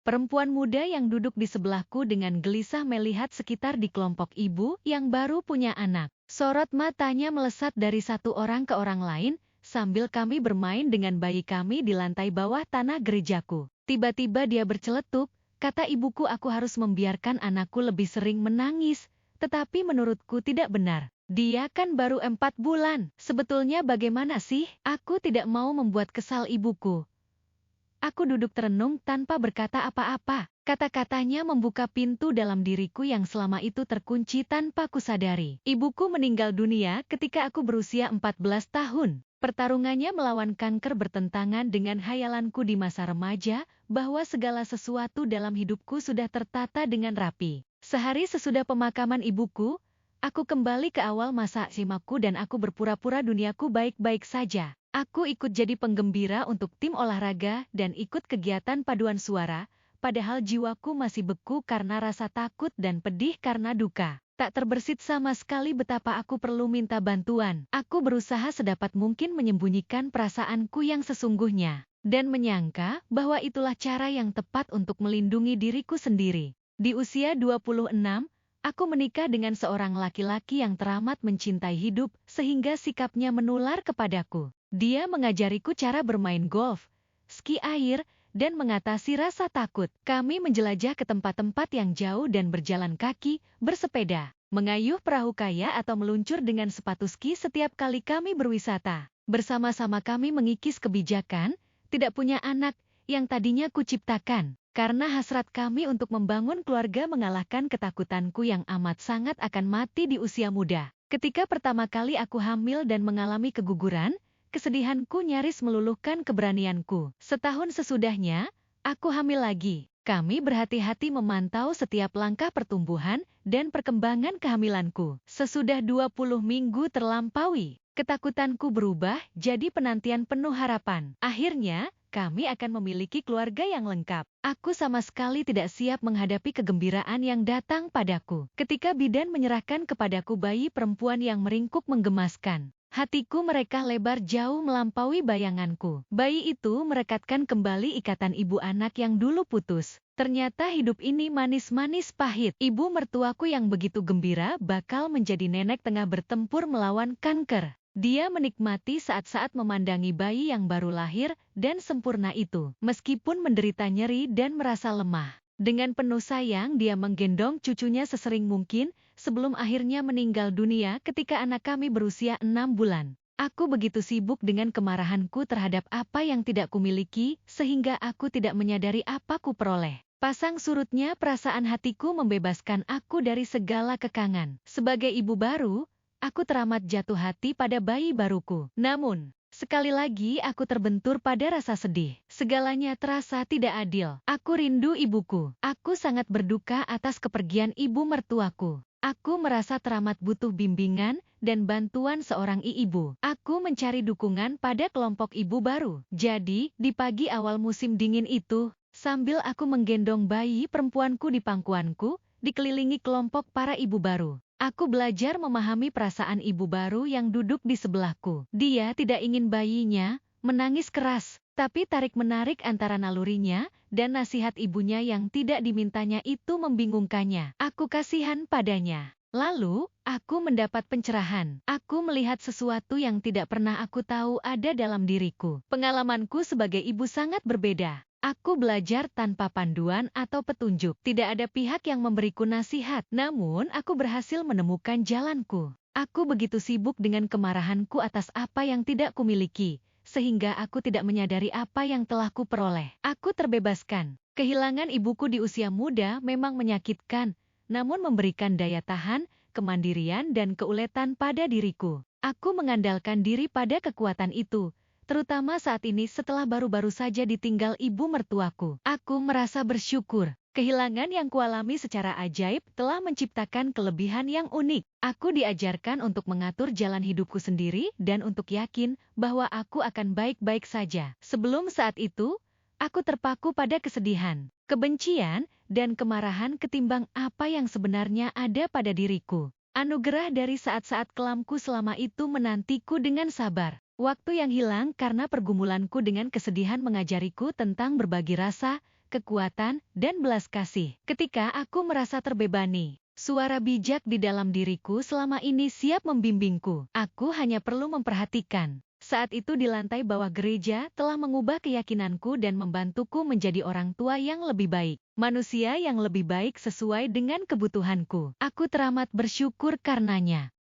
Perempuan muda yang duduk di sebelahku dengan gelisah melihat sekitar di kelompok ibu yang baru punya anak. Sorot matanya melesat dari satu orang ke orang lain, sambil kami bermain dengan bayi kami di lantai bawah tanah gerejaku. Tiba-tiba dia berceletuk, kata ibuku aku harus membiarkan anakku lebih sering menangis, tetapi menurutku tidak benar. Dia kan baru 4 bulan. Sebetulnya bagaimana sih? Aku tidak mau membuat kesal ibuku. Aku duduk terenung tanpa berkata apa-apa. Kata-katanya membuka pintu dalam diriku yang selama itu terkunci tanpa kusadari. Ibuku meninggal dunia ketika aku berusia 14 tahun. Pertarungannya melawan kanker bertentangan dengan hayalanku di masa remaja, bahwa segala sesuatu dalam hidupku sudah tertata dengan rapi. Sehari sesudah pemakaman ibuku, aku kembali ke awal masa SMAku dan aku berpura-pura duniaku baik-baik saja. Aku ikut jadi penggembira untuk tim olahraga dan ikut kegiatan paduan suara, padahal jiwaku masih beku karena rasa takut dan pedih karena duka. Tak terbersit sama sekali betapa aku perlu minta bantuan. Aku berusaha sedapat mungkin menyembunyikan perasaanku yang sesungguhnya, dan menyangka bahwa itulah cara yang tepat untuk melindungi diriku sendiri. Di usia 26, aku menikah dengan seorang laki-laki yang teramat mencintai hidup, sehingga sikapnya menular kepadaku. Dia mengajariku cara bermain golf, ski air, dan mengatasi rasa takut. Kami menjelajah ke tempat-tempat yang jauh dan berjalan kaki, bersepeda, mengayuh perahu kayak atau meluncur dengan sepatu ski setiap kali kami berwisata. Bersama-sama kami mengikis kebijakan, tidak punya anak, yang tadinya kuciptakan. Karena hasrat kami untuk membangun keluarga mengalahkan ketakutanku yang amat sangat akan mati di usia muda. Ketika pertama kali aku hamil dan mengalami keguguran, kesedihanku nyaris meluluhkan keberanianku. Setahun sesudahnya, aku hamil lagi. Kami berhati-hati memantau setiap langkah pertumbuhan dan perkembangan kehamilanku. Sesudah 20 minggu terlampaui, ketakutanku berubah jadi penantian penuh harapan. Akhirnya, kami akan memiliki keluarga yang lengkap. Aku sama sekali tidak siap menghadapi kegembiraan yang datang padaku. Ketika bidan menyerahkan kepadaku bayi perempuan yang meringkuk menggemaskan, hatiku merekah lebar jauh melampaui bayanganku. Bayi itu merekatkan kembali ikatan ibu anak yang dulu putus. Ternyata hidup ini manis-manis pahit. Ibu mertuaku yang begitu gembira bakal menjadi nenek tengah bertempur melawan kanker. Dia menikmati saat-saat memandangi bayi yang baru lahir dan sempurna itu. Meskipun menderita nyeri dan merasa lemah, dengan penuh sayang dia menggendong cucunya sesering mungkin sebelum akhirnya meninggal dunia ketika anak kami berusia 6 bulan. Aku begitu sibuk dengan kemarahanku terhadap apa yang tidak kumiliki, sehingga aku tidak menyadari apa ku peroleh. Pasang surutnya perasaan hatiku membebaskan aku dari segala kekangan. Sebagai ibu baru, aku teramat jatuh hati pada bayi baruku. Namun, sekali lagi aku terbentur pada rasa sedih. Segalanya terasa tidak adil. Aku rindu ibuku. Aku sangat berduka atas kepergian ibu mertuaku. Aku merasa teramat butuh bimbingan dan bantuan seorang ibu. Aku mencari dukungan pada kelompok ibu baru. Jadi, di pagi awal musim dingin itu, sambil aku menggendong bayi perempuanku di pangkuanku, dikelilingi kelompok para ibu baru, aku belajar memahami perasaan ibu baru yang duduk di sebelahku. Dia tidak ingin bayinya menangis keras, tapi tarik-menarik antara nalurinya dan nasihat ibunya yang tidak dimintanya itu membingungkannya. Aku kasihan padanya. Lalu, aku mendapat pencerahan. Aku melihat sesuatu yang tidak pernah aku tahu ada dalam diriku. Pengalamanku sebagai ibu sangat berbeda. Aku belajar tanpa panduan atau petunjuk. Tidak ada pihak yang memberiku nasihat, namun aku berhasil menemukan jalanku. Aku begitu sibuk dengan kemarahanku atas apa yang tidak kumiliki, sehingga aku tidak menyadari apa yang telah kuperoleh. Aku terbebaskan. Kehilangan ibuku di usia muda memang menyakitkan, namun memberikan daya tahan, kemandirian dan keuletan pada diriku. Aku mengandalkan diri pada kekuatan itu, terutama saat ini setelah baru-baru saja ditinggal ibu mertuaku. Aku merasa bersyukur. Kehilangan yang kualami secara ajaib telah menciptakan kelebihan yang unik. Aku diajarkan untuk mengatur jalan hidupku sendiri dan untuk yakin bahwa aku akan baik-baik saja. Sebelum saat itu, aku terpaku pada kesedihan, kebencian, dan kemarahan ketimbang apa yang sebenarnya ada pada diriku. Anugerah dari saat-saat kelamku selama itu menantiku dengan sabar. Waktu yang hilang karena pergumulanku dengan kesedihan mengajariku tentang berbagi rasa, kekuatan, dan belas kasih. Ketika aku merasa terbebani, suara bijak di dalam diriku selama ini siap membimbingku. Aku hanya perlu memperhatikan. Saat itu di lantai bawah gereja telah mengubah keyakinanku dan membantuku menjadi orang tua yang lebih baik. Manusia yang lebih baik sesuai dengan kebutuhanku. Aku teramat bersyukur karenanya.